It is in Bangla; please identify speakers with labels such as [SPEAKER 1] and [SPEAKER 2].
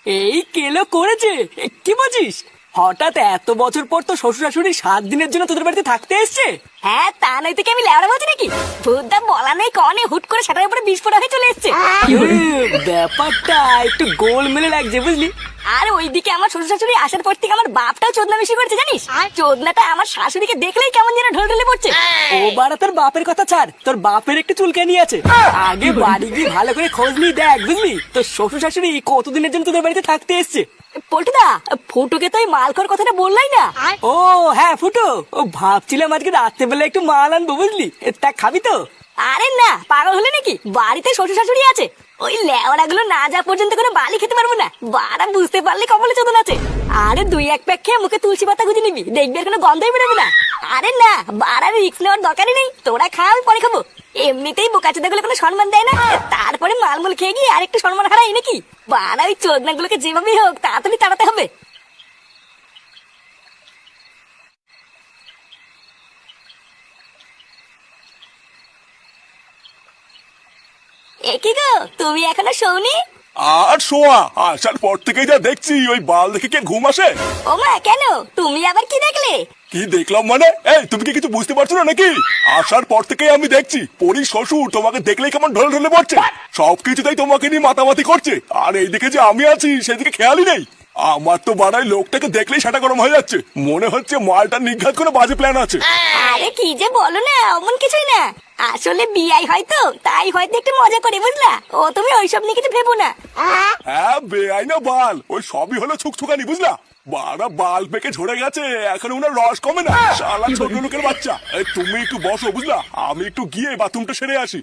[SPEAKER 1] এই কেলো করেছে? কি বলছিস? হঠাৎ এত বছর পর তো শ্বশুর শাশুড়ি 7 দিনের জন্য তোদের বাড়িতে থাকতে এসছে?
[SPEAKER 2] হ্যাঁ, তা নয় থেকে আমি লেওড়া বলছি নাকি? ভূতদা বলা নেই কনে হুট করে সেটার উপরে বিস্ফোরণ হয়ে চলে এসছে।
[SPEAKER 1] ব্যাপারটা একটু গোলমেলে লাগছে বুঝলি।
[SPEAKER 2] আর ওইদিকে আমার শ্বশুর শাশুড়ি আসার পর থেকে আমার বাপটাও চোদনা বেশি করছে জানিস। চোদনাটা আমার শাশুড়িকে দেখলেই কেমন যেন ঢোল ঢলে পড়ছে।
[SPEAKER 1] ও বাড়া, তোর বাপের কথা ছাড়, তোর বাপের একটু চুলকানি আছে। আগে বাড়ি গিয়ে ভালো করে খোঁজ নিয়ে দেখ বুঝলি, তোর শ্বশুর শাশুড়ি কতদিনের জন্য তোদের বাড়িতে থাকতে এসছে।
[SPEAKER 2] পল্টুদা, ফুটুকে তো ওই মালখোর কথাটা বললাই না।
[SPEAKER 1] ও হ্যাঁ ফুটো, ও ভাবছিলাম আজকে রাত্রেবেলা একটু মাল আনবো বুঝলি, তা খাবি তো?
[SPEAKER 2] আরে না, পাগল হলে নাকি? বাড়িতে শ্বশুর শাশুড়ি আছে, ওই লেওড়া গুলো না যা পর্যন্ত কোনো বালি খেতে পারবো না। বাড়া বুঝতে পারলে কপালে চোদন আছে। আরে 2-1 প্যাক খেয়ে মুখে তুলসী পাতা গুঁজে নিবি, দেখবি আর কোনো গন্ধই বেরোবে না। আরে না, বাড়ার রিস্ক নেওয়ার দরকারই নেই, তোরা খা, আমি পরে খাবো। এমনিতেই বোকাচোদা গুলো কোনো সম্মান দেয় না, তারপরে মালমূল খেয়ে গিয়ে আর একটু সম্মান হারাই নাকি? বাড়া ওই চোদনা গুলোকে যেভাবেই হোক তাড়াতাড়ি তাড়াতে হবে। কি গো, তুমি এখনো শোনি?
[SPEAKER 3] আর শোয়া আসার পর থেকেই যা দেখছি ওই বাল দেখে কে ঘুম আসে।
[SPEAKER 2] ও মা, কেন? তুমি আবার কি দেখলে?
[SPEAKER 3] কি দেখলাম মানে? এই তুমি কি কিছু বুঝতে পারছো না নাকি? আসার পর থেকেই আমি দেখছি পরি শ্বশুর তোমাকে দেখলেই কেমন ঢলে ঢলে পড়ছে, সবকিছুতেই তোমাকে নিয়ে মাতামাতি করছে, আর এইদিকে যে আমি আছি সেদিকে খেয়ালই নেই। আমার তো বাড়াই লোকটাকে দেখলেই সেটা গরম হয়ে যাচ্ছে, মনে হচ্ছে মালটা নিঘাত করে বাজে প্ল্যান আছে।
[SPEAKER 2] আরে কি যে বলো না, অমন কিছুই না। আসলে বিয়াই হয়তো, তাই হয়তো একটু মজা করে, বুঝলা? ও তুমি ওইসব নিয়ে কিছু ভেবো না।
[SPEAKER 3] হ্যাঁ বেআই না বাল, ওই সবই হলো ছুকছুকানি বুঝলা। বাড়া বাল পেকে ঝরে গেছে, এখন ওনার রস কমে না, শালা ছোট লোকের বাচ্চা। এই তুমি একটু বসো বুঝলা, আমি একটু গিয়ে বাথরুমটা সেরে আসি।